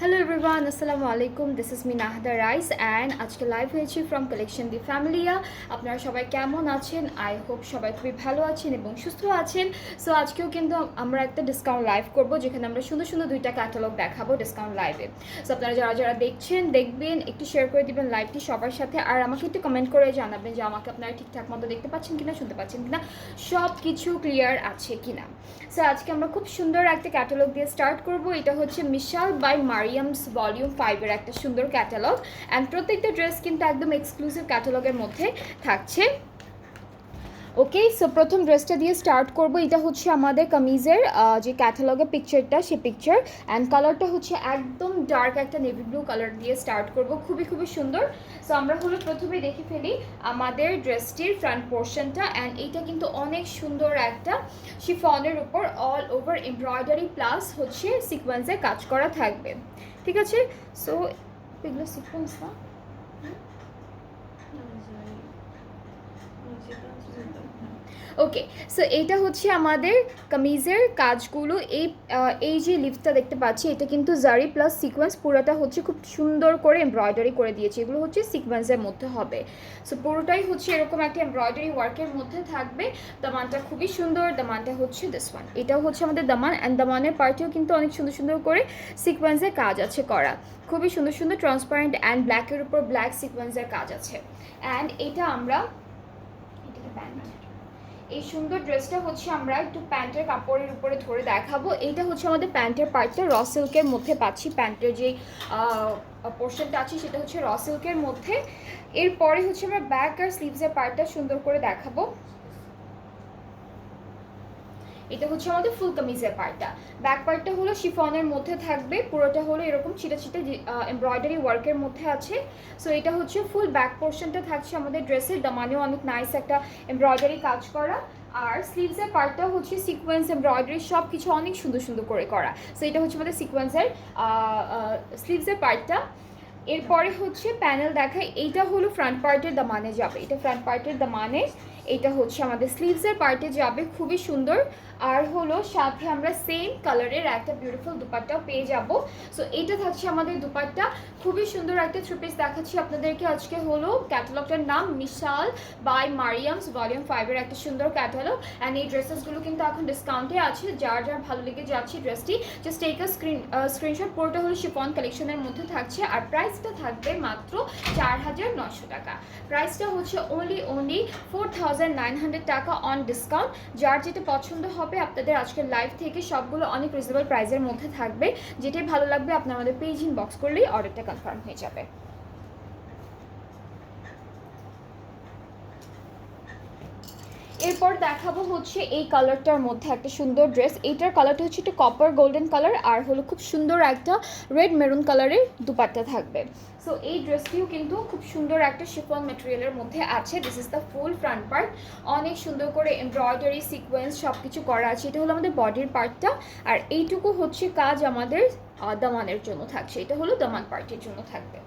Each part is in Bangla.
Hello everyone, Assalamu alaikum. This is me Nahda Rice and আজকে লাইভ হয়েছি ফ্রম কালেকশন দি ফ্যামিলিয়া। আপনারা সবাই কেমন আছেন? আই হোপ সবাই খুবই ভালো আছেন এবং সুস্থ আছেন। সো আজকেও কিন্তু আমরা একটা ডিসকাউন্ট লাইভ করব, যেখানে আমরা সুন্দর সুন্দর দুইটা ক্যাটালগ দেখাবো ডিসকাউন্ট লাইভে। সো আপনারা যারা যারা দেখছেন দেখবেন, একটু শেয়ার করে দিবেন লাইভটি সবার সাথে, আর আমাকে একটু কমেন্ট করে জানাবেন যে আমাকে আপনারা ঠিকঠাক মতো দেখতে পাচ্ছেন কিনা, শুনতে পাচ্ছেন কিনা, সব কিছু ক্লিয়ার আছে কিনা। সো আজকে আমরা খুব সুন্দর একটা ক্যাটালগ দিয়ে স্টার্ট করব। এটা হচ্ছে মিশাল বাই মারিয়ামস ভলিউম 5 এর একটা সুন্দর ক্যাটালগ, অ্যান্ড প্রত্যেকটা ড্রেস কিন্তু একদম এক্সক্লুসিভ ক্যাটালগের মধ্যে থাকছে। ওকে, সো প্রথম ড্রেসটা দিয়ে স্টার্ট করব। এটা হচ্ছে আমাদের কামিজের যে ক্যাটালগের পিকচারটা, সে পিকচার, অ্যান্ড কালারটা হচ্ছে একদম ডার্ক একটা নেভি ব্লু কালার দিয়ে স্টার্ট করব। খুবই খুবই সুন্দর। সো আমরা হলো প্রথমে দেখে ফেলি আমাদের ড্রেসটির ফ্রন্ট পোর্শনটা, অ্যান্ড এইটা কিন্তু অনেক সুন্দর একটা শিফনের উপর অল ওভার এমব্রয়ডারি প্লাস হচ্ছে সিকোয়েন্সের কাজ করা থাকবে। ঠিক আছে, সো এগুলো সিকোয়েন্স না। ওকে, সো এইটা হচ্ছে আমাদের কামিজের কাজগুলো। এই যে লিফটটা দেখতে পাচ্ছি, এটা কিন্তু জারি প্লাস সিকোয়েন্স, পুরোটা হচ্ছে খুব সুন্দর করে এমব্রয়ডারি করে দিয়েছে। এগুলো হচ্ছে সিকোয়েন্সের মধ্যে হবে। সো পুরোটাই হচ্ছে এরকম একটা এমব্রয়ডারি ওয়ার্কের মধ্যে থাকবে। দামানটা খুবই সুন্দর। দামানটা হচ্ছে দিস ওয়ান, এটাও হচ্ছে আমাদের দামান, অ্যান্ড দামানের পার্টেও কিন্তু অনেক সুন্দর সুন্দর করে সিকোয়েন্সের কাজ আছে করা। খুবই সুন্দর সুন্দর ট্রান্সপারেন্ট অ্যান্ড ব্ল্যাকের উপর ব্ল্যাক সিকোয়েন্সের কাজ আছে। অ্যান্ড এটা আমরা প্যান্ট, এই সুন্দর ড্রেসটা হচ্ছে আমরা একটু প্যান্টের কাপড়ের উপরে ধরে দেখাবো। এইটা হচ্ছে আমাদের প্যান্টের পার্টটা র সিল্কের মধ্যে পাচ্ছি। প্যান্টের যে পোর্শনটা আছে সেটা হচ্ছে র সিল্কের মধ্যে। এরপরে হচ্ছে আমরা ব্যাক আর স্লিভসের পার্টটা সুন্দর করে দেখাবো। এটা হচ্ছে আমাদের ফুল কামিজের পার্টটা। ব্যাক পার্টটা হলো শিফনের মধ্যে থাকবে, পুরোটা হলো এরকম ছিটা ছিটে এমব্রয়ডারি ওয়ার্কের মধ্যে আছে। সো এটা হচ্ছে ফুল ব্যাক পোর্শনটা থাকছে আমাদের ড্রেসের। দামানেও অনেক নাইস একটা এমব্রয়ডারি কাজ করা, আর স্লিভসের পার্টটা হচ্ছে সিকোয়েন্স এমব্রয়ডারি সব কিছু অনেক সুন্দর সুন্দর করে করা। সো এটা হচ্ছে আমাদের সিকোয়েন্সের স্লিভসের পার্টটা। এরপরে হচ্ছে প্যানেল দেখায়। এইটা হলো ফ্রন্ট পার্টের দামানে যাবে, এটা ফ্রন্ট পার্টের দামানে, এটা হচ্ছে আমাদের স্লিভসের পার্টে যাবে। খুবই সুন্দর। আর হলো সাথে আমরা সেম কালারের একটা বিউটিফুল দুপাট্টাও পেয়ে যাব। সো এইটা থাকছে আমাদের দুপাট্টা। খুবই সুন্দর একটা থ্রি পিস দেখাচ্ছি আপনাদেরকে আজকে। হলো ক্যাটালগটার নাম মিশাল বাই মারিয়ামস ভলিউম 5 এর একটা সুন্দর ক্যাটালগ, অ্যান্ড এই ড্রেসেসগুলো কিন্তু এখন ডিসকাউন্টে আছে। যার যার ভালো লেগে যাচ্ছে ড্রেসটি, জাস্ট টেক আ স্ক্রিনশট। পুরোটা হলো শিফন কালেকশনের মধ্যে থাকছে, আর প্রাইসটা থাকবে মাত্র 4900 টাকা। প্রাইসটা হচ্ছে অনলি 4900 টাকা অন ডিসকাউন্ট। যার যেটা পছন্দ হবে আপনাদের আজকের লাইভ থেকে সবগুলো অনেক রিজনেবল প্রাইসের মধ্যে থাকবে। যেটাই ভালো লাগবে আপনার আমাদের পেজ ইনবক্স করলেই অর্ডারটা কনফার্ম হয়ে যাবে। এরপর দেখাবো হচ্ছে এই কালারটার মধ্যে একটা সুন্দর ড্রেস। এইটার কালারটা হচ্ছে একটু কপার গোল্ডেন কালার, আর হলো খুব সুন্দর একটা রেড মেরুন কালারের দুপাট্টা থাকবে। সো এই ড্রেসটিও কিন্তু খুব সুন্দর একটা শিফন ম্যাটেরিয়ালের মধ্যে আছে। This is the full front part, অনেক সুন্দর করে এমব্রয়ডারি সিকোয়েন্স সব কিছু করা আছে। এটা হলো আমাদের বডির পার্টটা, আর এইটুকু হচ্ছে কাজ আমাদের দামানের জন্য থাকছে। এটা হলো দামান পার্টের জন্য থাকবে।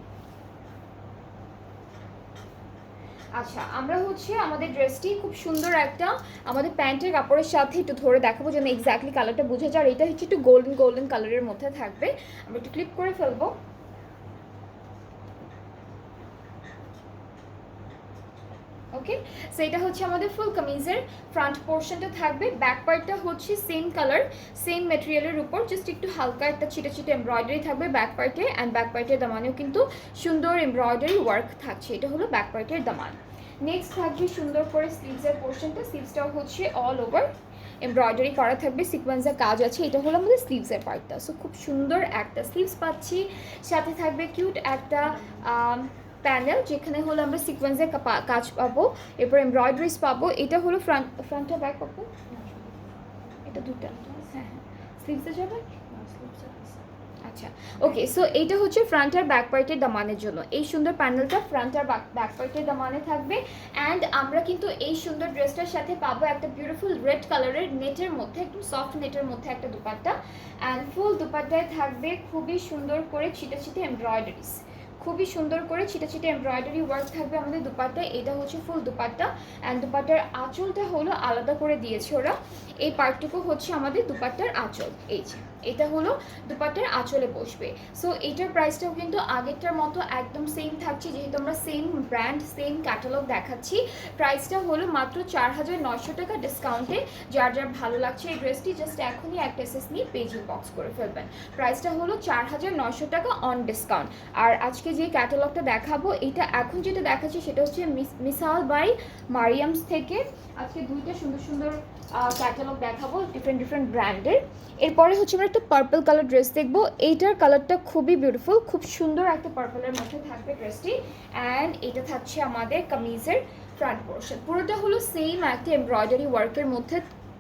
আচ্ছা, আমরা হচ্ছে আমাদের ড্রেসটি খুব সুন্দর একটা আমাদের প্যান্টের কাপড়ের সাথে একটু ধরে দেখাবো যেন এক্স্যাক্টলি কালারটা বোঝা যায়। আর এটা হচ্ছে একটু গোল্ডেন গোল্ডেন কালারের মধ্যে থাকবে। আমরা একটু ক্লিপ করে ফেলবো। ওকে, সো এটা হচ্ছে আমাদের ফুল কামিজের ফ্রন্ট পোর্শনটা থাকবে। ব্যাক পার্টটা হচ্ছে সেম কালার সেম ম্যাটেরিয়ালের উপর, জাস্ট একটু হালকা একটা ছিটে ছিটে এমব্রয়ডারি থাকবে ব্যাক পার্টে, অ্যান্ড ব্যাক পার্টের দামানেও কিন্তু সুন্দর এমব্রয়ডারি ওয়ার্ক থাকছে। এটা হলো ব্যাক পার্টের দামান। নেক্সট থাকবে সুন্দর করে স্লিভসের পোর্শনটা। স্লিভসটাও হচ্ছে অল ওভার এমব্রয়ডারি করা থাকবে, সিকোয়েন্সের কাজ আছে। এটা হলো আমাদের স্লিভসের পার্টটা। সো খুব সুন্দর একটা স্লিভস পাচ্ছি, সাথে থাকবে কিউট একটা প্যানেল, যেখানে হলো আমরা সিকোয়েন্সের কাজ পাবো, এরপর এমব্রয়ডারিজ পাবো। এটা হলো ফ্রন্টটা ব্যাক পাবো, এটা দুটা। হ্যাঁ হ্যাঁ, স্লিভসে যাবে। আচ্ছা, ওকে, সো এইটা হচ্ছে ফ্রন্ট আর ব্যাক পার্টের দামানের জন্য। এই সুন্দর প্যানেলটা ফ্রন্ট আর ব্যাক পার্টের দামানে থাকবে। অ্যান্ড আমরা কিন্তু এই সুন্দর ড্রেসটার সাথে পাবো একটা বিউটিফুল রেড কালারের নেটের মধ্যে, একটু সফট নেটের মধ্যে একটা দুপাট্টা, অ্যান্ড ফুল দুপাট্টায় থাকবে খুবই সুন্দর করে ছিটে ছিটে এমব্রয়ডারিজ। খুবই সুন্দর করে ছিটা ছিটে এমব্রয়ডারি ওয়ার্ক থাকবে আমাদের দুপাট্টায়। এটা হচ্ছে ফুল দুপাট্টা অ্যান্ড দুপাট্টার আঁচলটা হলো আলাদা করে দিয়েছে ওরা। এই পার্টটুকু হচ্ছে আমাদের দুপাট্টার আঁচল। এই যে এটা হলো দুপাট্টার আঁচলে বসবে। সো এইটার প্রাইসটাও কিন্তু আগেরটার মতো একদম সেম থাকছে, যেহেতু আমরা সেম ব্র্যান্ড সেম ক্যাটালগ দেখাচ্ছি। প্রাইসটা হলো মাত্র 4900 টাকা ডিসকাউন্টে। যার যার ভালো লাগছে এই ড্রেসটি জাস্ট এখনই একটা এসএস নিয়ে পেজ ইনবক্স করে ফেলবেন। প্রাইসটা হলো 4900 টাকা অন ডিসকাউন্ট। আর আজকে যে ক্যাটালগটা দেখাবো, এটা এখন যেটা দেখাচ্ছি সেটা হচ্ছে মিসাল বাই মারিয়ামস থেকে। আজকে দুইটা সুন্দর সুন্দর ক্যাটালগ দেখাবো ডিফারেন্ট ব্র্যান্ডের। এরপরে হচ্ছে আমরা একটা পার্পল কালার ড্রেস দেখবো। এইটার কালারটা খুবই বিউটিফুল, খুব সুন্দর একটা পার্পলের মধ্যে থাকবে ড্রেসটি। অ্যান্ড এটা থাকছে আমাদের কামিজের ফ্রন্ট পোর্শন। পুরোটা হলো সেম একটা এমব্রয়ডারি ওয়ার্কের মধ্যে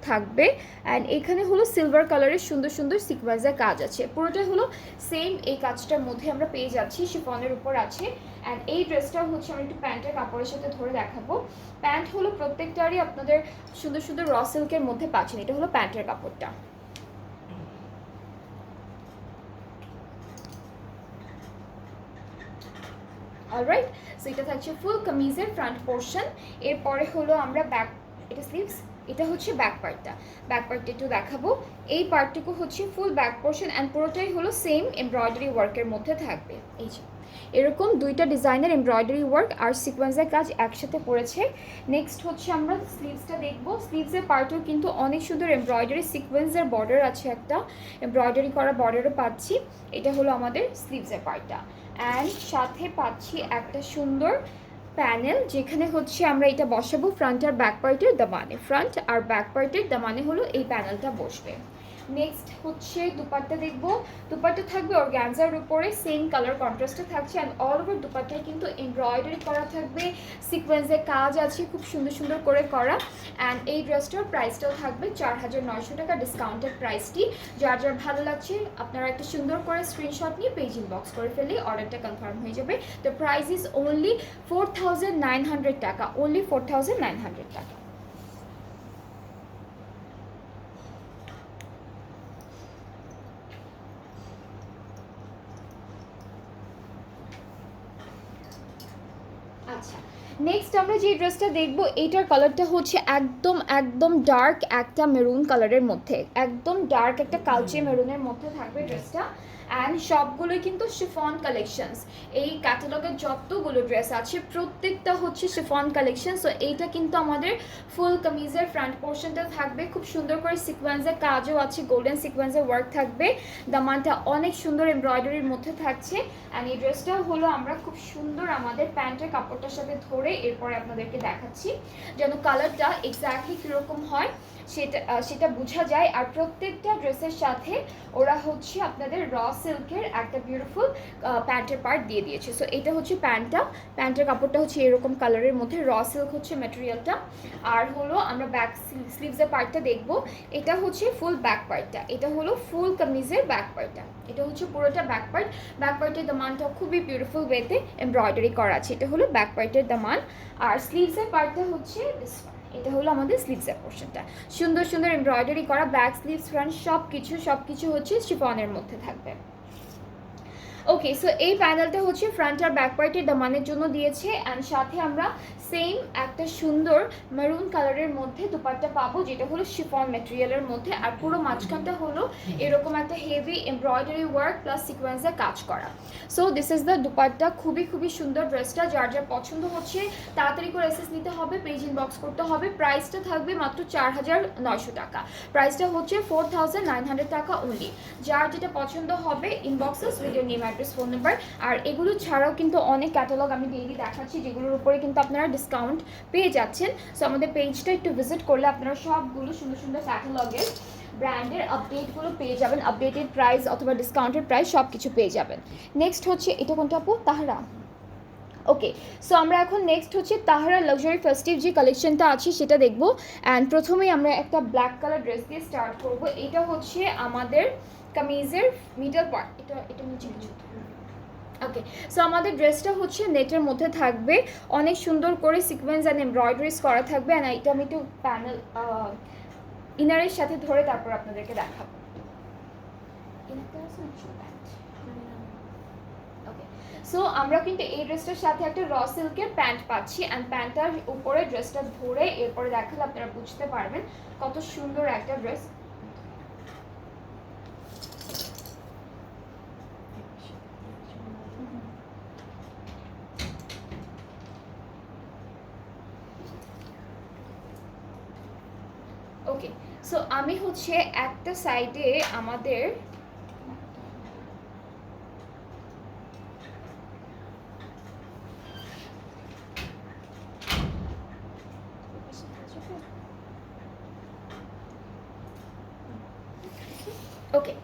থাকবে। অ্যান্ড এখানে হলো সিলভার কালারের সুন্দর সুন্দর সিকোয়েন্সের কাজ আছে। পুরোটা হলো সেম এই কাজটার মধ্যে আমরা পেয়ে যাচ্ছি, শিফনের উপর আছে। অ্যান্ড এই ড্রেসটাও হচ্ছে আমরা একটু প্যান্টের কাপড়ের সাথে ধরে দেখাবো। প্যান্ট হলো প্রত্যেকটারই আপনাদের সুন্দর সুন্দর র সিল্কের মধ্যে পাচ্ছেন। এটা হলো প্যান্টের কাপড়টা। অলরাইট, সো এটা থাকছে ফুল কামিজের ফ্রন্ট পোর্শন। এরপরে হলো আমরা ব্যাক, এটা স্লিভস, এটা হচ্ছে ব্যাক পার্টটা। ব্যাক পার্টটা একটু দেখাবো। এই পার্টটুকু হচ্ছে ফুল ব্যাক পোর্শন অ্যান্ড পুরোটাই হলো সেম এমব্রয়ডারি ওয়ার্কের মধ্যে থাকবে। এই যে এরকম দুইটা ডিজাইনের এমব্রয়ডারি ওয়ার্ক আর সিকোয়েন্সের কাজ একসাথে পড়েছে। নেক্সট হচ্ছে আমরা স্লিভসটা দেখবো। স্লিভসের পার্টেও কিন্তু অনেক সুন্দর এমব্রয়ডারি সিকোয়েন্সের বর্ডার আছে, একটা এমব্রয়ডারি করা বর্ডারও পাচ্ছি। এটা হলো আমাদের স্লিভসের পার্টটা। অ্যান্ড সাথে পাচ্ছি একটা সুন্দর প্যানেল, যেখানে হচ্ছে আমরা এটা বসাবো ফ্রন্ট আর ব্যাক পার্টের দামানে। ফ্রন্ট আর ব্যাক পার্টের দামানে হলো এই প্যানেলটা বসবে। নেক্সট হচ্ছে দুপাট্টা দেখবো। দুপাট্টা থাকবে অর্গানজার উপরে, সেম কালার কন্ট্রাস্টে থাকছে। অ্যান্ড অল ওভার দুপাট্টায় কিন্তু এমব্রয়ডারি করা থাকবে, সিকোয়েন্সের কাজ আছে খুব সুন্দর সুন্দর করে করা। অ্যান্ড এই ড্রেসটার প্রাইসটাও থাকবে 4900 টাকা ডিসকাউন্টেড প্রাইসটি। যার যার ভালো লাগছে আপনারা একটা সুন্দর করে স্ক্রিনশট নিয়ে পেজ ইনবক্স করে ফেললেই অর্ডারটা কনফার্ম হয়ে যাবে। দ্য প্রাইস ইজ অনলি 4900 টাকা, অনলি 4900 টাকা। আচ্ছা, নেক্সট আমরা যে ড্রেসটা দেখবো, এইটার কালারটা হচ্ছে একদম একদম ডার্ক একটা মেরুন কালারের মধ্যে, একদম ডার্ক একটা কালচে মেরুনের মধ্যে থাকবে ড্রেসটা। অ্যান্ড সবগুলোই কিন্তু শিফন কালেকশনস। এই ক্যাটালগের যতগুলো ড্রেস আছে প্রত্যেকটা হচ্ছে শিফন কালেকশন। সো এইটা কিন্তু আমাদের ফুল কামিজের ফ্রন্ট পোর্শনটা থাকবে, খুব সুন্দর করে সিকোয়েন্সের কাজও আছে, গোল্ডেন সিকোয়েন্সের ওয়ার্ক থাকবে। দামানটা অনেক সুন্দর এমব্রয়ডারির মধ্যে থাকছে। অ্যান্ড এই ড্রেসটাও হলো আমরা খুব সুন্দর আমাদের প্যান্টের কাপড়টার সাথে ধরে এরপরে আপনাদেরকে দেখাচ্ছি, যেন কালারটা এক্স্যাক্টলি কীরকম হয় সেটা বোঝা যায়। আর প্রত্যেকটা ড্রেসের সাথে ওরা হচ্ছে আপনাদের র সিল্কের একটা বিউটিফুল প্যান্টের পার্ট দিয়ে দিয়েছে। সো এটা হচ্ছে প্যান্টটা, প্যান্টের কাপড়টা হচ্ছে এরকম কালারের মধ্যে, র সিল্ক হচ্ছে ম্যাটেরিয়ালটা। আর হলো আমরা ব্যাক স্লিভসের পার্টটা দেখবো। এটা হচ্ছে ফুল ব্যাক পার্টটা, এটা হলো ফুল কামিজের ব্যাক পার্টটা। এটা হচ্ছে পুরোটা ব্যাক পার্ট। ব্যাক পার্টের দামানটা খুবই বিউটিফুল ওয়েতে এমব্রয়ডারি করা আছে। এটা হলো ব্যাক পার্টের দামান। আর স্লিভসের পার্টটা হচ্ছে এটা হলো আমাদের স্লিভসের পোর্শনটা, সুন্দর সুন্দর এমব্রয়ডারি করা ব্যাক স্লিভস ফ্রন্ট সব কিছু হচ্ছে শিফনের মধ্যে থাকবে। ওকে, সো এই প্যানেলটা হচ্ছে ফ্রন্ট আর ব্যাক পার্টের দামানের জন্য দিয়েছে। অ্যান্ড সাথে আমরা সেম একটা সুন্দর মেরুন কালারের মধ্যে দুপাট্টা পাবো, যেটা হলো শিফন ম্যাটেরিয়ালের মধ্যে। আর পুরো মাঝখানটা হলো এরকম একটা হেভি এমব্রয়ডারি ওয়ার্ক প্লাস সিকোয়েন্সে কাজ করা। So this is the dupatta. খুবই সুন্দর ড্রেসটা। যার যার পছন্দ হচ্ছে তাড়াতাড়ি করে এসএস নিতে হবে, পেজ ইনবক্স করতে হবে। প্রাইসটা থাকবে মাত্র 4900 টাকা। প্রাইসটা হচ্ছে 4900 টাকা অনলি। যার যেটা পছন্দ হবে inbox us video name, address, phone number. আর এগুলো ছাড়াও কিন্তু অনেক ক্যাটালগ আমি ডেইলি দেখাচ্ছি, যেগুলোর উপরে কিন্তু আপনারা ডিসকাউন্ট পেয়ে যাচ্ছেন। সো আমাদের পেজটা একটু ভিজিট করলে আপনারা সবগুলো সুন্দর সুন্দর ক্যাটালগের ব্র্যান্ডের আপডেটগুলো পেয়ে যাবেন, আপডেটেড প্রাইস অথবা ডিসকাউন্টেড প্রাইস সব কিছু পেয়ে যাবেন। নেক্সট হচ্ছে এটা কোনটা আপু? তাহারা। ওকে, সো আমরা এখন নেক্সট হচ্ছে তাহারা লাক্সারি ফেস্টিভ যে কালেকশনটা আছে সেটা দেখবো। অ্যান্ড প্রথমেই আমরা একটা ব্ল্যাক কালার ড্রেস দিয়ে স্টার্ট করবো। এটা হচ্ছে আমাদের কামিজের মিডল পার্ট। এটা নিচে কিছু। ওকে, সো আমাদের ড্রেসটা হচ্ছে নেটের মধ্যে থাকবে, অনেক সুন্দর করে সিকোয়েন্স অ্যান্ড এমব্রয়ডারিজ করা থাকবে। অ্যান্ড এটা আমি একটু প্যানেল ইনারের সাথে ধরে তারপর আপনাদেরকে দেখাবো। ওকে, সো আমরা কিন্তু এই ড্রেসটার সাথে একটা র সিল্কের প্যান্ট পাচ্ছি, অ্যান্ড প্যান্টটার উপরে ড্রেসটা ধরে এরপরে দেখালে আপনারা বুঝতে পারবেন কত সুন্দর একটা ড্রেস। ওকে, সো আমি হচ্ছে একটা সাইডে আমাদের ওকে,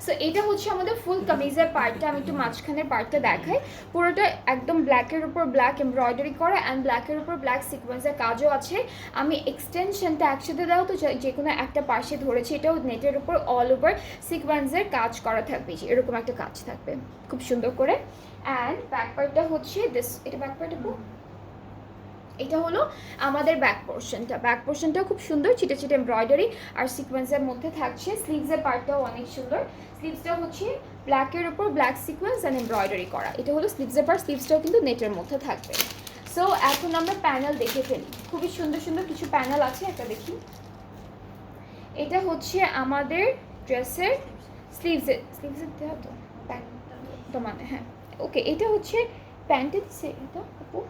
সো এটা হচ্ছে আমাদের ফুল কামিজের পার্টটা। আমি একটু মাঝখানের পার্টটা দেখাই। পুরোটা একদম ব্ল্যাকের উপর ব্ল্যাক এমব্রয়ডারি করা, অ্যান্ড ব্ল্যাকের উপর ব্ল্যাক সিকোয়েন্সের কাজও আছে। আমি এক্সটেনশনটা একসাথে দাও তো যে কোনো একটা পাশে ধরেছি, এটাও নেটের উপর অল ওভার সিকোয়েন্সের কাজ করা থাকবে, এরকম একটা কাজ থাকবে খুব সুন্দর করে। অ্যান্ড ব্যাক পার্টটা হচ্ছে দিস, এটা ব্যাক পার্ট আপু, এটা হলো আমাদের ব্যাক পোর্শনটা। ব্যাক পোর্শনটাও খুব সুন্দর, ছিটে ছিটে এমব্রয়ডারি আর সিকোয়েন্সের মধ্যে থাকছে। স্লিভসের পার্টটাও অনেক সুন্দর। স্লিভসটা হচ্ছে ব্ল্যাকের উপর ব্ল্যাক সিকোয়েন্স অ্যান্ড এমব্রয়ডারি করা, এটা হলো স্লিভসের পার্ট। স্লিভসটাও কিন্তু নেটের মধ্যে থাকবে। সো এখন আমরা প্যানেল দেখে ফেলি, খুবই সুন্দর সুন্দর কিছু প্যানেল আছে, একটা দেখি। এটা হচ্ছে আমাদের ড্রেসের স্লিভসের দেওয়া তো প্যান্ট মানে, হ্যাঁ ওকে, এটা হচ্ছে প্যান্টের এটা আপু।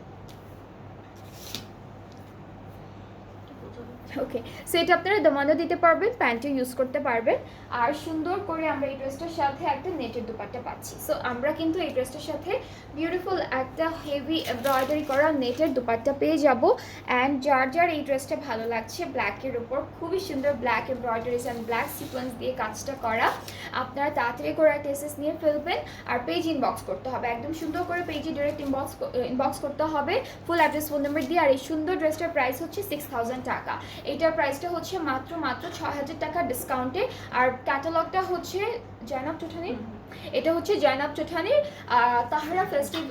ওকে, সো এটা আপনারা দমানো দিতে পারবেন, প্যান্টও ইউজ করতে পারবেন। আর সুন্দর করে আমরা এই ড্রেসটার সাথে একটা নেটের দুপাট্টা পাচ্ছি। সো আমরা কিন্তু এই ড্রেসটার সাথে বিউটিফুল একটা হেভি এমব্রয়ডারি করা নেটের দুপাট্টা পেয়ে যাব। অ্যান্ড যার যার এই ড্রেসটা ভালো লাগছে, ব্ল্যাকের উপর খুবই সুন্দর black embroideries and black sequence দিয়ে কাজটা করা, আপনারা তাড়াতাড়ি করে একটা এসএস নিয়ে ফেলবেন। আর পেজ ইনবক্স করতে হবে, একদম সুন্দর করে পেজে ডিরেক্ট ইনবক্স করতে হবে ফুল অ্যাড্রেস ফোন নাম্বার দিয়ে। আর এই সুন্দর ড্রেসটার প্রাইস হচ্ছে 6000 টাকা। এটার প্রাইসটা হচ্ছে মাত্র 6000 টাকা ডিসকাউন্টে। আর ক্যাটালগটা হচ্ছে জয়নাব চৌঠানির, এটা হচ্ছে জয়নাব চৌঠানির তাহরা ফেস্টিভ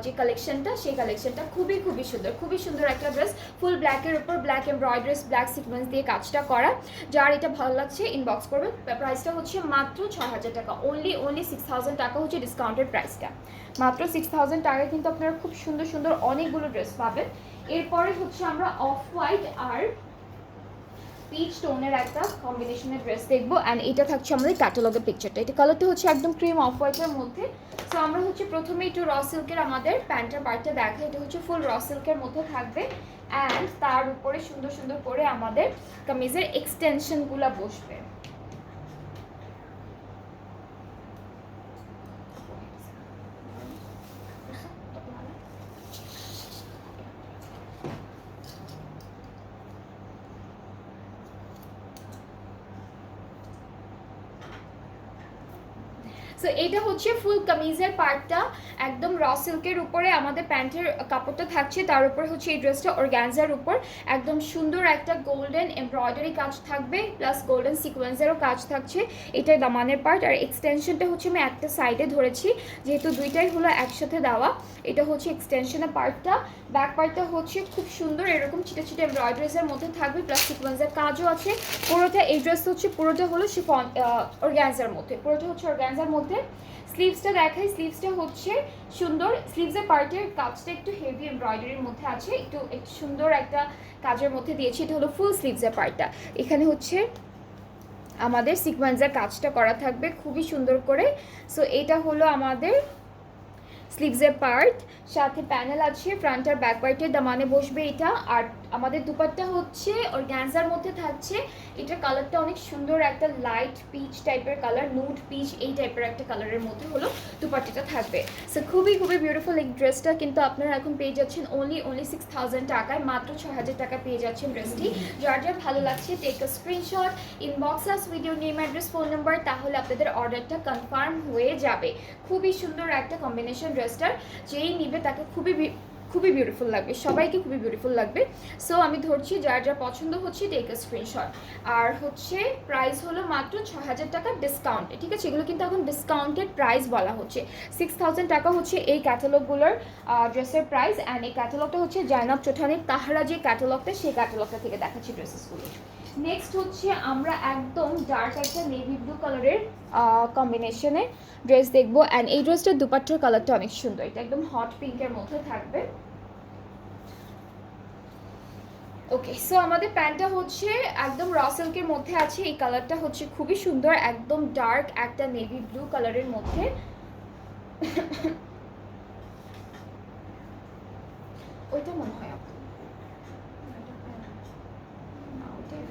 যে কালেকশনটা, সেই কালেকশনটা খুবই খুবই সুন্দর, খুবই সুন্দর একটা ড্রেস। ফুল ব্ল্যাকের উপর ব্ল্যাক এমব্রয়ডারিজ ব্ল্যাক সিকোয়েন্স দিয়ে কাজটা করা। যার এটা ভালো লাগছে ইনবক্স করবেন। প্রাইসটা হচ্ছে মাত্র 6000 টাকা, অনলি 6000 টাকা হচ্ছে ডিসকাউন্টের প্রাইসটা। মাত্র 6000 টাকায় কিন্তু আপনারা খুব সুন্দর সুন্দর অনেকগুলো ড্রেস পাবেন। এরপরে হচ্ছে আমরা অফ হোয়াইট আর পিচ টোনের একটা কম্বিনেশনের ড্রেস দেখবো। অ্যান্ড এটা থাকছে আমাদের ক্যাটালগের পিকচারটা। এটা কালারটা হচ্ছে একদম ক্রিম অফ হোয়াইটের মধ্যে। সো আমরা হচ্ছে প্রথমে একটু র সিল্কের আমাদের প্যান্টের পার্টটা দেখা, এটা হচ্ছে ফুল র সিল্কের মধ্যে থাকবে। অ্যান্ড তার উপরে সুন্দর সুন্দর করে আমাদের কামিজের এক্সটেনশনগুলো বসবে। সো এটা হচ্ছে ফুল কামিজের পার্টটা, একদম র সিল্কের উপরে আমাদের প্যান্টের কাপড়টা থাকছে, তার উপরে হচ্ছে এই ড্রেসটা অর্গানজার উপর একদম সুন্দর একটা গোল্ডেন এমব্রয়ডারি কাজ থাকবে, প্লাস গোল্ডেন সিকোয়েন্সেরও কাজ থাকছে। এটা দামানের পার্ট। আর এক্সটেনশনটা হচ্ছে আমি একটা সাইডে ধরেছি, যেহেতু দুইটাই হলো একসাথে দেওয়া। এটা হচ্ছে এক্সটেনশনের পার্টটা। ব্যাক পার্টটা হচ্ছে খুব সুন্দর এরকম ছিটে ছিটে এমব্রয়ডারিজের মধ্যে থাকবে, প্লাস সিকোয়েন্সের কাজও আছে। পুরোটা এই ড্রেসটা হচ্ছে পুরোটা হলো শিফন অর্গানজার মধ্যে, পুরোটা হচ্ছে অর্গানজার মধ্যে। স্লিভসটা দেখাই, স্লিভসটা হচ্ছে সুন্দর, স্লিভসের পার্টের কাজটা একটু হেভি এমব্রয়ডারির মধ্যে আছে, একটু সুন্দর একটা কাজের মধ্যে দিয়েছি। এটা হলো ফুল স্লিভসের পার্টটা। এখানে হচ্ছে আমাদের সিকোয়েন্সের কাজটা করা থাকবে খুবই সুন্দর করে। সো এটা হলো আমাদের স্লিভসের পার্ট, সাথে প্যানেল আছে ফ্রন্ট আর ব্যাক পার্টের দামানে বসবে এটা। আর আমাদের দুপাট্টা হচ্ছে অর্গানজার মধ্যে থাকছে। এটার কালারটা অনেক সুন্দর, একটা লাইট পিচ টাইপের কালার, নুড পিচ এই টাইপের একটা কালারের মধ্যে হলো দুপাট্টাটা থাকবে। সো খুবই খুবই বিউটিফুল এই ড্রেসটা কিন্তু আপনারা এখন পেয়ে যাচ্ছেন অনলি 6000 টাকায়, মাত্র 6000 টাকা পেয়ে যাচ্ছেন ড্রেসটি। যার যার ভালো লাগছে take a screenshot, inbox us video name address phone number, তাহলে আপনাদের অর্ডারটা কনফার্ম হয়ে যাবে। খুবই সুন্দর একটা কম্বিনেশন ড্রেসটার, যেই নিবে তাকে খুবই বিউটিফুল লাগবে, সবাইকে খুবই বিউটিফুল লাগবে। সো আমি ধরছি, যার যা পছন্দ হচ্ছে টেক আ স্ক্রিনশট। আর হচ্ছে প্রাইস হলো মাত্র 6000 টাকা ডিসকাউন্টে, ঠিক আছে? এগুলো কিন্তু এখন ডিসকাউন্টেড প্রাইস বলা হচ্ছে। 6000 টাকা হচ্ছে এই ক্যাটালগুলোর ড্রেসের প্রাইস। অ্যান্ড এই ক্যাটালগটা হচ্ছে জয়নাব চৌঠানির তাহরা যে ক্যাটালগটা, সেই ক্যাটালগটা থেকে দেখাচ্ছি ড্রেসেসগুলো। নেক্সট হচ্ছে আমরা একদম ডার্ক একটা নেভি ব্লু কালারের কম্বিনেশনে ড্রেস দেখবো। অ্যান্ড এই ড্রেসটার দুপাট্টার কালারটা অনেক সুন্দর, এটা একদম হট পিঙ্কের মধ্যে থাকবে। ওকে, সো আমাদের প্যান্টটা হচ্ছে একদম র সিল্কের মধ্যে আছে, এই কালারটা হচ্ছে খুবই সুন্দর, একদম ডার্ক একটা নেভি ব্লু কালারের মধ্যে। ওইটা মনে হয় আপু না, ওইটা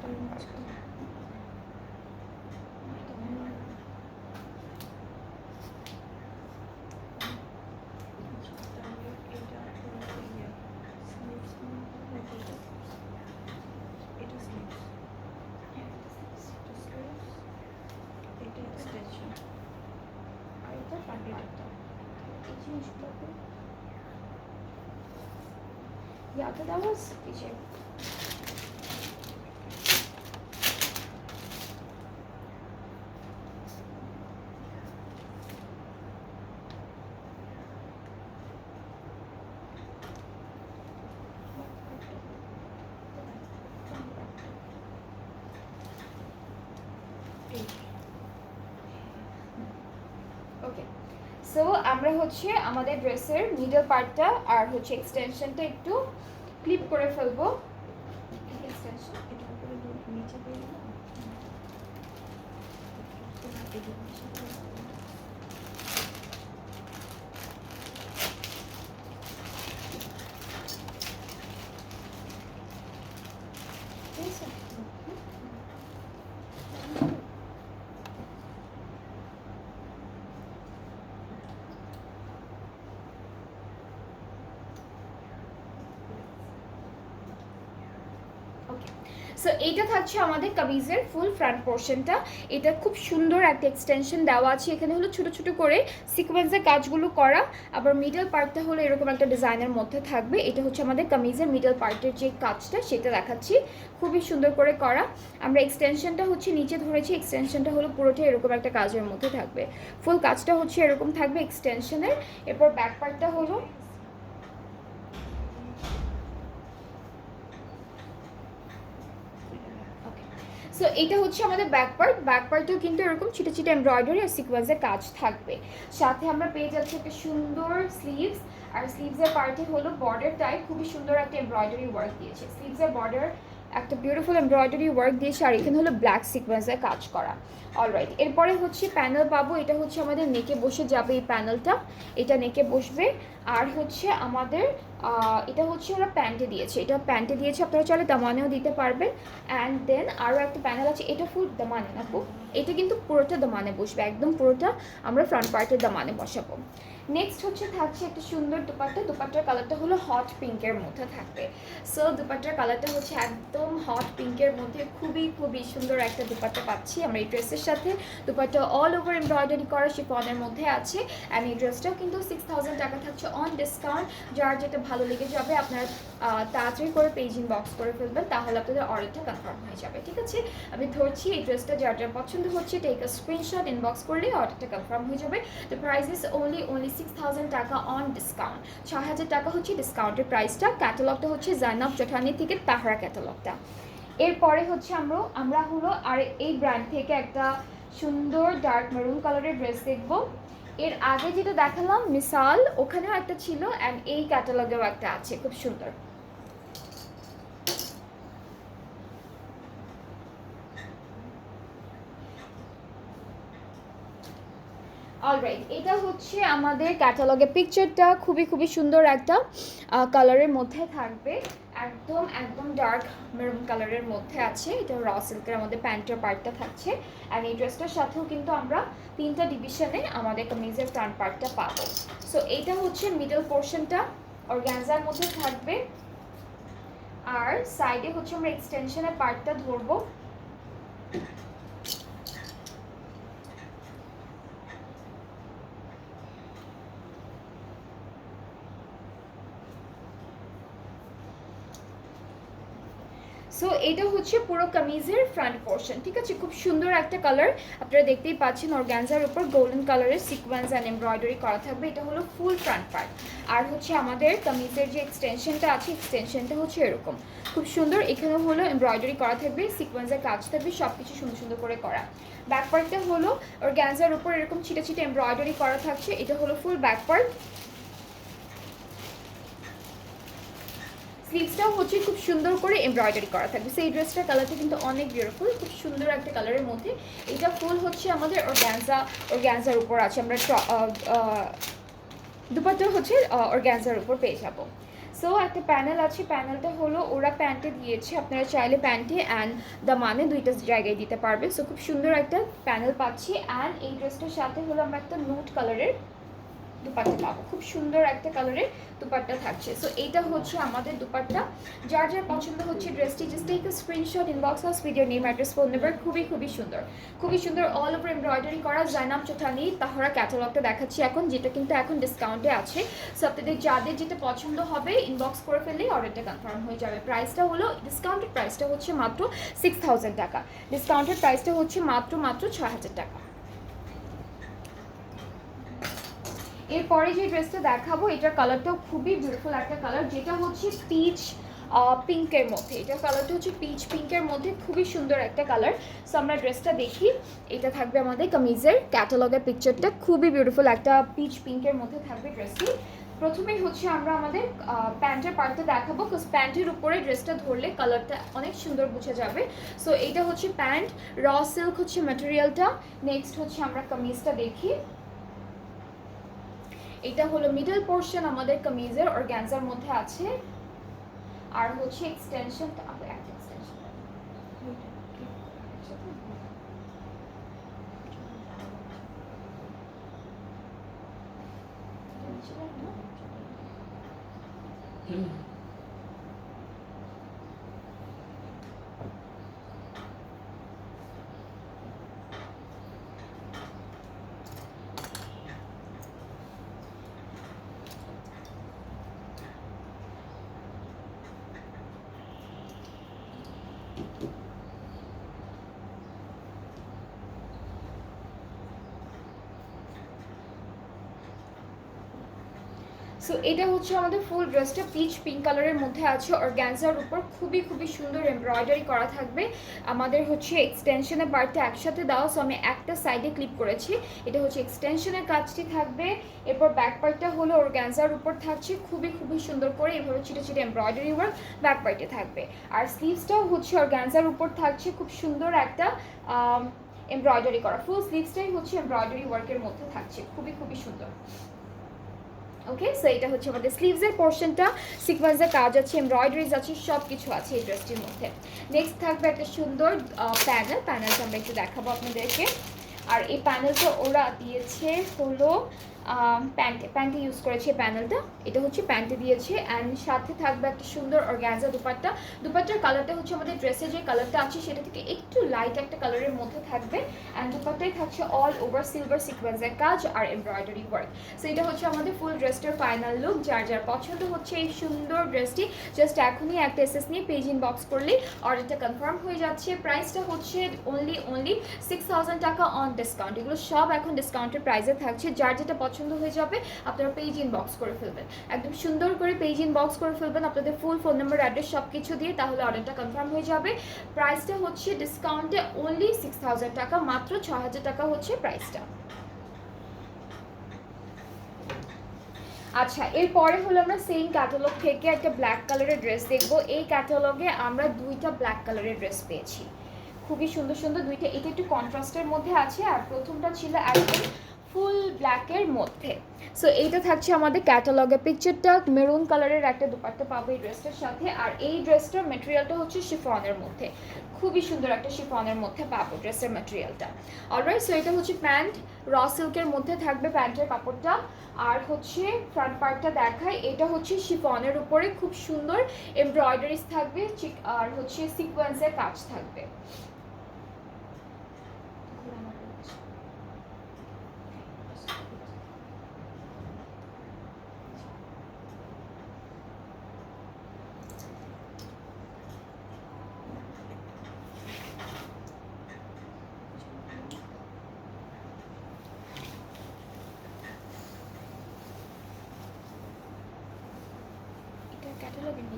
Yeah, but that was PJ. Okay, so আমরা হচ্ছে আমাদের ড্রেসের মিডল পার্টটা আর হচ্ছে এক্সটেনশনটা একটু ক্লিপ করে ফেলবো। এক্সটেনশন এটা উপরে নিচে দিয়ে দিলাম। সো এইটা থাকছে আমাদের কামিজের ফুল ফ্রন্ট পোর্শনটা। এটা খুব সুন্দর একটা এক্সটেনশন দেওয়া আছে, এখানে হলো ছোট ছোট করে সিকোয়েন্সের কাজগুলো করা, আবার মিডল পার্টটা হলো এরকম একটা ডিজাইনের মধ্যে থাকবে। এটা হচ্ছে আমাদের কামিজের মিডল পার্টের যে কাজটা সেটা দেখাচ্ছি, খুবই সুন্দর করে করা। আমরা এক্সটেনশনটা হচ্ছে নিচে ধরেছি, এক্সটেনশনটা হলো পুরোটা এরকম একটা কাজের মধ্যে থাকবে, ফুল কাজটা হচ্ছে এরকম থাকবে এক্সটেনশনের। এরপর ব্যাক পার্টটা হলো সো এটা হচ্ছে আমাদের ব্যাক পার্ট। ব্যাক পার্টেও কিন্তু এরকম ছোটো ছোটো এমব্রয়ডারি আর সিকোয়েন্সের কাজ থাকবে। সাথে আমরা পেয়ে যাচ্ছি একটা সুন্দর স্লিভস, আর স্লিভসের পার্টে হলো বর্ডারটাই খুবই সুন্দর একটা এমব্রয়ডারি ওয়ার্ক দিয়েছে। স্লিভসের বর্ডার একটা বিউটিফুল এমব্রয়ডারি ওয়ার্ক দিয়েছে, আর এখানে হলো ব্ল্যাক সিকোয়েন্সের কাজ করা। অলরাইট, এরপরে হচ্ছে প্যানেল পাবো, এটা হচ্ছে আমাদের নেকে বসে যাবে এই প্যানেলটা, এটা নেকে বসবে। আর হচ্ছে আমাদের এটা হচ্ছে ওরা প্যান্টে দিয়েছে, এটা প্যান্টে দিয়েছে, আপনারা চাইলে দামানেও দিতে পারবেন। অ্যান্ড দেন আরও একটা প্যানেল আছে, এটা ফুল দামানে না, এটা কিন্তু পুরোটা দামানে বসবে, একদম পুরোটা আমরা ফ্রন্ট পার্টের দামানে বসাবো। নেক্সট হচ্ছে থাকছে একটা সুন্দর দুপাট্টা, দুপাট্টার কালারটা হলো হট পিঙ্কের মধ্যে থাকবে। সো দুপাট্টার কালারটা হচ্ছে একদম হট পিঙ্কের মধ্যে, খুবই খুবই সুন্দর একটা দুপাট্টা পাচ্ছি আমরা এই ড্রেসের সাথে। দুপাট্টা অল ওভার এমব্রয়ডারি করা শিফনের মধ্যে আছে। অ্যান্ড এই ড্রেসটাও কিন্তু 6000 টাকা থাকছে অন ডিসকাউন্ট। যার যেটা ভালো লেগে যাবে আপনারা তাড়াতাড়ি করে পেজ ইনবক্স করে ফেলবেন, তাহলে আপনাদের অর্ডারটা কনফার্ম হয়ে যাবে। ঠিক আছে, আমি ধরছি এই ড্রেসটা যার যার পছন্দ হচ্ছে টেক আ স্ক্রিনশট, ইনবক্স করলে অর্ডারটা কনফার্ম হয়ে যাবে। দ্য প্রাইস ইজ only 6000 টাকা অন ডিসকাউন্ট, 6000 টাকা হচ্ছে ডিসকাউন্টের প্রাইসটা। ক্যাটালগটা হচ্ছে জাইনাব জঠানি থেকে তাহরা ক্যাটালগটা। এরপরে হচ্ছে আমরা হলো আর এই ব্র্যান্ড থেকে একটা সুন্দর ডার্ক মেরুন কালারের ড্রেস দেখবো। এর আগে যেটা দেখালাম মিসাল, ওখানেও একটা ছিল, অ্যান্ড এই ক্যাটালগেও একটা আছে, খুব সুন্দর। অলরাইট, এটা হচ্ছে আমাদের ক্যাটালগের পিকচারটা, খুবই খুবই সুন্দর একটা কালারের মধ্যে থাকবে, একদম একদম ডার্ক মেরুন কালারের মধ্যে আছে। এটা র সিল্কের আমাদের প্যান্টের পার্টটা থাকছে। অ্যান্ড এই ড্রেসটার সাথেও কিন্তু আমরা 3টা ডিভিশনে আমাদের কামিজের ফ্রন্ট পার্টটা পাবো। সো এইটা হচ্ছে মিডল পোর্শনটা অর্গানজার মধ্যে থাকবে, আর সাইডে হচ্ছে আমরা এক্সটেনশনের পার্টটা ধরবো। সো এটা হচ্ছে পুরো কামিজের ফ্রন্ট পোর্শন, ঠিক আছে? খুব সুন্দর একটা কালার, আপনারা দেখতেই পাচ্ছেন অর্গানজার উপর গোল্ডেন কালারের সিকোয়েন্স অ্যান্ড এমব্রয়ডারি করা থাকবে। এটা হলো ফুল ফ্রন্ট পার্ট। আর হচ্ছে আমাদের কামিজের যে এক্সটেনশনটা আছে, এক্সটেনশনটা হচ্ছে এরকম খুব সুন্দর, এখানে হলো এমব্রয়ডারি করা থাকবে, সিকোয়েন্সের কাজ থাকবে, সব কিছু সুন্দর সুন্দর করে করা। ব্যাক পার্টটা হলো অর্গানজার উপর এরকম ছিটে ছিটে এমব্রয়ডারি করা থাকছে। এটা হলো ফুল ব্যাক পার্ট। স্লিভসটাও হচ্ছে খুব সুন্দর করে এমব্রয়ডারি করা থাকবে। সেই ড্রেসটার কালারটা কিন্তু অনেক বিউটিফুল, খুব সুন্দর একটা কালারের মধ্যে। এটা ফুল হচ্ছে আমাদের অর্গানজার উপর আছে। আমরা দুপাট্টা হচ্ছে অর্গানজার উপর পেয়ে যাব। সো একটা প্যানেল আছে, প্যানেলটা হলো ওরা প্যান্টে দিয়েছে, আপনারা চাইলে প্যান্টে অ্যান্ড দামানে দুইটা জায়গায় দিতে পারবে। সো খুব সুন্দর একটা প্যানেল পাচ্ছি। অ্যান্ড এই ড্রেসটার সাথে হলো আমরা একটা নুট কালারের দুপাট্টা পাবো, খুব সুন্দর একটা কালারের দুপাট্টা থাকছে। সো এইটা হচ্ছে আমাদের দুপাট্টা। যার যার পছন্দ হচ্ছে ড্রেসটি, just take a screenshot, inbox us with your name, address, phone number. খুবই সুন্দর, খুবই সুন্দর, অল ওভার এমব্রয়ডারি করা। জাইনাব চোথানি তাহরা ক্যাটালগটা দেখাচ্ছি এখন, যেটা কিন্তু এখন ডিসকাউন্টে আছে। সো আপনাদের যাদের যেটা পছন্দ হবে ইনবক্স করে ফেললেই অর্ডারটা কনফার্ম হয়ে যাবে। প্রাইসটা হলো ডিসকাউন্টেড প্রাইসটা হচ্ছে মাত্র 6000 টাকা। ডিসকাউন্টেড প্রাইসটা হচ্ছে মাত্র 6000 টাকা। এরপরে যে ড্রেসটা দেখাবো, এটার কালারটাও খুবই বিউটিফুল একটা কালার, যেটা হচ্ছে পিচ পিঙ্কের মধ্যে। এটার কালারটা হচ্ছে পিচ পিঙ্কের মধ্যে, খুবই সুন্দর একটা কালার। সো আমরা ড্রেসটা দেখি। এটা থাকবে আমাদের কামিজের ক্যাটালগের পিকচারটা, খুবই বিউটিফুল একটা পিচ পিঙ্কের মধ্যে থাকবে ড্রেসটি। প্রথমেই হচ্ছে আমরা আমাদের প্যান্টের পার্টটা দেখাবো, বিকজ প্যান্টের উপরে ড্রেসটা ধরলে কালারটা অনেক সুন্দর বোঝা যাবে। সো এইটা হচ্ছে প্যান্ট, র সিল্ক হচ্ছে ম্যাটেরিয়ালটা। নেক্সট হচ্ছে আমরা কামিজটা দেখি। এটা হলো মিডল পোর্শন আমাদের কামিজের অর্গানজার মধ্যে আছে। আর হচ্ছে এক্সটেনশনটা একটা এক্সটেনশন সো এটা হচ্ছে আমাদের ফুল ড্রেসটা পিচ পিঙ্ক কালারের মধ্যে আছে, অর্গানজার উপর খুবই সুন্দর এমব্রয়ডারি করা থাকবে। আমাদের হচ্ছে এক্সটেনশনের পার্টটা একসাথে দেওয়া, সো আমি একটা সাইডে ক্লিপ করেছি। এটা হচ্ছে এক্সটেনশনের কাজটি থাকবে। এরপর ব্যাক পার্টটা হলো অর্গানজার উপর থাকছে, খুবই সুন্দর করে এভাবে ছিটে ছিটে এমব্রয়ডারি ওয়ার্ক ব্যাক পার্টে থাকবে। আর স্লিভসটাও হচ্ছে অর্গানজার উপর থাকছে, খুব সুন্দর একটা এমব্রয়ডারি করা। ফুল স্লিভসটাই হচ্ছে এমব্রয়ডারি ওয়ার্কের মধ্যে থাকছে, খুবই সুন্দর। ওকে, সো এটা হচ্ছে আমাদের স্লিভসের পোর্শনটা, সিকোয়েন্সের কাজ আছে, এমব্রয়ডারিজ আছে, সব কিছু আছে এই ড্রেসটির মধ্যে। নেক্সট থাকবে একটা সুন্দর প্যানেলটা আমরা একটু দেখাবো আপনাদেরকে। আর এই প্যানেলটা ওরা দিয়েছে হলো প্যান্টে ইউজ করেছে প্যানেলটা। এটা হচ্ছে প্যান্টে দিয়েছে। অ্যান্ড সাথে থাকবে একটা সুন্দর অর্গানজা দুপাট্টার কালারটা হচ্ছে আমাদের ড্রেসের যে কালারটা আছে সেটা থেকে একটু লাইট একটা কালারের মধ্যে থাকবে। অ্যান্ড দুপাট্টায় থাকছে অল ওভার সিলভার সিকোয়েন্সের কাজ আর এমব্রয়ডারি ওয়ার্ক। সো এটা হচ্ছে আমাদের ফুল ড্রেসটার ফাইনাল লুক। যার যার পছন্দ হচ্ছে এই সুন্দর ড্রেসটি, জাস্ট এখনই একটা এসএস নিয়ে পেজ ইনবক্স করলেই অর্ডারটা কনফার্ম হয়ে যাচ্ছে। প্রাইসটা হচ্ছে অনলি 6000 টাকা অন ডিসকাউন্ট। এগুলো সব এখন ডিসকাউন্টের প্রাইসে থাকছে। যার যেটা পছন্দ হয়ে যাবে আপনারা পেজ ইনবক্স করে ফেলবেন, একদম সুন্দর করে পেজ ইনবক্স করে ফেলবেন আপনাদের ফুল ফোন নাম্বার, অ্যাড্রেস সব কিছু দিয়ে, তাহলে অর্ডারটা কনফার্ম হয়ে যাবে। প্রাইসটা হচ্ছে ডিসকাউন্টে অনলি 6000 টাকা, মাত্র 6000 টাকা হচ্ছে প্রাইসটা। আচ্ছা, এরপরে হলো আমরা সেম ক্যাটালগ থেকে একটা ব্ল্যাক কালারের ড্রেস দেখবো। এই ক্যাটালগে আমরা দুইটা ব্ল্যাক কালারের ড্রেস পেয়েছি, খুবই সুন্দর দুইটা। এটা একটু কন্ট্রাস্টের মধ্যে আছে, আর প্রথমটা ছিল একদম ফুল ব্ল্যাকের মধ্যে। সো এইটা থাকছে আমাদের ক্যাটালগের পিকচারটা, মেরুন কালারের একটা দুপাট্টা পাবো এই ড্রেসটার সাথে। আর এই ড্রেসটার ম্যাটেরিয়ালটা হচ্ছে শিফনের মধ্যে, খুবই সুন্দর একটা শিফনের মধ্যে পাবো ড্রেসের ম্যাটেরিয়ালটা। অলরাইট, সো এটা হচ্ছে প্যান্ট, র সিল্কের মধ্যে থাকবে প্যান্টের কাপড়টা। আর হচ্ছে ফ্রন্ট পার্টটা দেখায়, এটা হচ্ছে শিফনের উপরে খুব সুন্দর এমব্রয়ডারিজ থাকবে, আর হচ্ছে সিকোয়েন্সের কাজ থাকবে।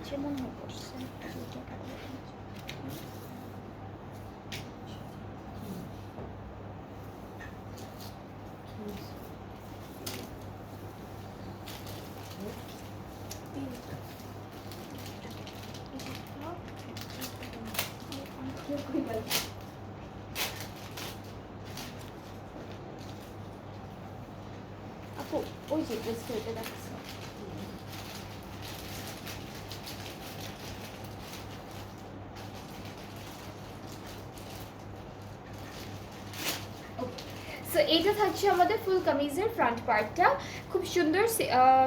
নিচে মনে হয় পড়ছে। আপু ওই যে ড্রেসটা এটা দেখছো। সো এইটা থাকছে আমাদের ফুল কামিজের ফ্রন্ট পার্টটা, খুব সুন্দর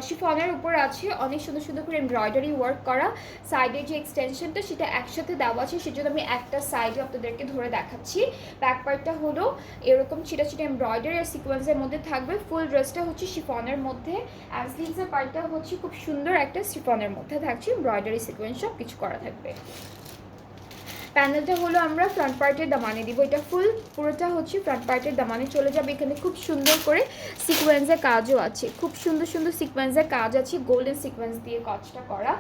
শিফনের উপর আছে অনেক সুন্দর সুন্দর করে এমব্রয়ডারি ওয়ার্ক করা। সাইডে যে এক্সটেনশনটা সেটা একসাথে দেওয়া আছে, সেজন্য আমি একটা সাইডে আপনাদেরকে ধরে দেখাচ্ছি। ব্যাক পার্টটা হলো এরকম ছিটা ছিটা এমব্রয়ডারি আর সিকোয়েন্সের মধ্যে থাকবে। ফুল ড্রেসটা হচ্ছে শিফনের মধ্যে, অ্যান্ড স্লিভসের পার্টটা হচ্ছে খুব সুন্দর একটা শিফনের মধ্যে থাকছে, এমব্রয়ডারি সিকোয়েন্স সব কিছু করা থাকবে। প্যানেলটা হলো আমরা ফ্রন্ট পার্টের দামানে দিব, এটা ফুল পুরোটা হচ্ছে ফ্রন্ট পার্টের দামানে চলে যাবে। এখানে খুব সুন্দর করে সিকোয়েন্সের কাজও আছে, খুব সুন্দর সুন্দর সিকোয়েন্সের কাজ আছে, গোল্ডেন সিকোয়েন্স দিয়ে কাজটা করা।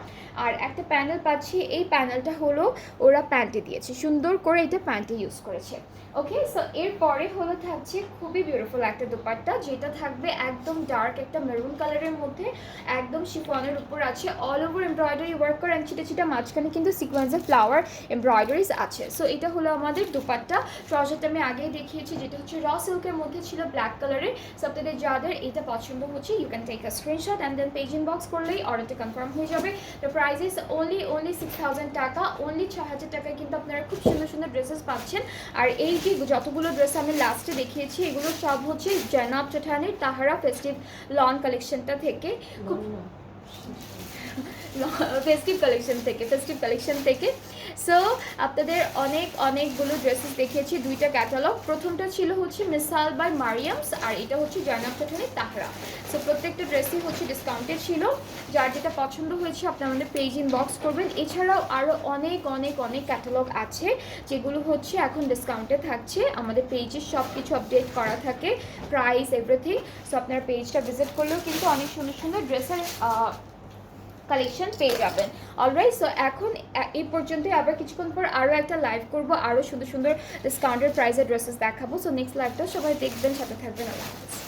আর একটা প্যানেল পাচ্ছি, এই প্যানেলটা হলো ওরা প্যান্টে দিয়েছে, সুন্দর করে এটা প্যান্টে ইউজ করেছে। ওকে, সো এরপরে হলো থাকছে খুবই বিউটিফুল একটা দোপাট্টা, যেটা থাকবে একদম ডার্ক একটা মেরুন কালারের মধ্যে, একদম শিফনের উপর আছে অল ওভার এমব্রয়ডারি ওয়ার্ক করা, ছিটা ছিটা মাঝখানে কিন্তু সিকোয়েন্সের ফ্লাওয়ার এমব্রয়ডারিজ আছে। সো এটা হলো আমাদের দোপাট্টা। ট্রাউজারটা আমি আগেই দেখিয়েছি, যেটা হচ্ছে র সিল্কের মধ্যে ছিল ব্ল্যাক কালারের। সো আপনাদের যাদের এটা পছন্দ হচ্ছে you can take a screenshot and then page inbox করলেই অর্ডারটা কনফার্ম হয়ে যাবে। দ্য প্রাইস ইজ অনলি 6000 টাকা, অনলি 6000 টাকায় কিন্তু আপনারা খুব সুন্দর সুন্দর ড্রেসেস পাচ্ছেন। আর এই যে যতগুলো ড্রেস আমি লাস্টে দেখিয়েছি এগুলো সব হচ্ছে জয়নাব চৌঠানির তাহারা ফেস্টিভ লন কালেকশনটা থেকে, খুব ফেস্টিভ কালেকশন থেকে। সো আপনাদের অনেকগুলো ড্রেসেস দেখিয়েছি, দুইটা ক্যাটালগ। প্রথমটা ছিল হচ্ছে মিসাল বাই মারিয়ামস, আর এটা হচ্ছে জয়নাব চৌঠানির তাহারা। সো প্রত্যেকটা ড্রেসই হচ্ছে ডিসকাউন্টেড ছিল, যার যেটা পছন্দ হয়েছে আপনি আমাদের পেজ ইনবক্স করবেন। এছাড়াও আরও অনেক ক্যাটালগ আছে যেগুলো হচ্ছে এখন ডিসকাউন্টে থাকছে। আমাদের পেজে সব কিছু আপডেট করা থাকে, প্রাইস এভরিথিং। সো আপনার পেজটা ভিজিট করলেও কিন্তু অনেক সুন্দর সুন্দর ড্রেসের কালেকশন পেয়ে যাবেন। অলরাইট, সো এখন এই পর্যন্তই, আবার কিছুক্ষণ পর আরও একটা লাইভ করব, আরও সুন্দর সুন্দর ডিসকাউন্টেড প্রাইসের ড্রেসেস দেখাবো। সো নেক্সট লাইভটা সবাই দেখবেন, সাথে থাকবেন। আল্লাহ হাফেজ।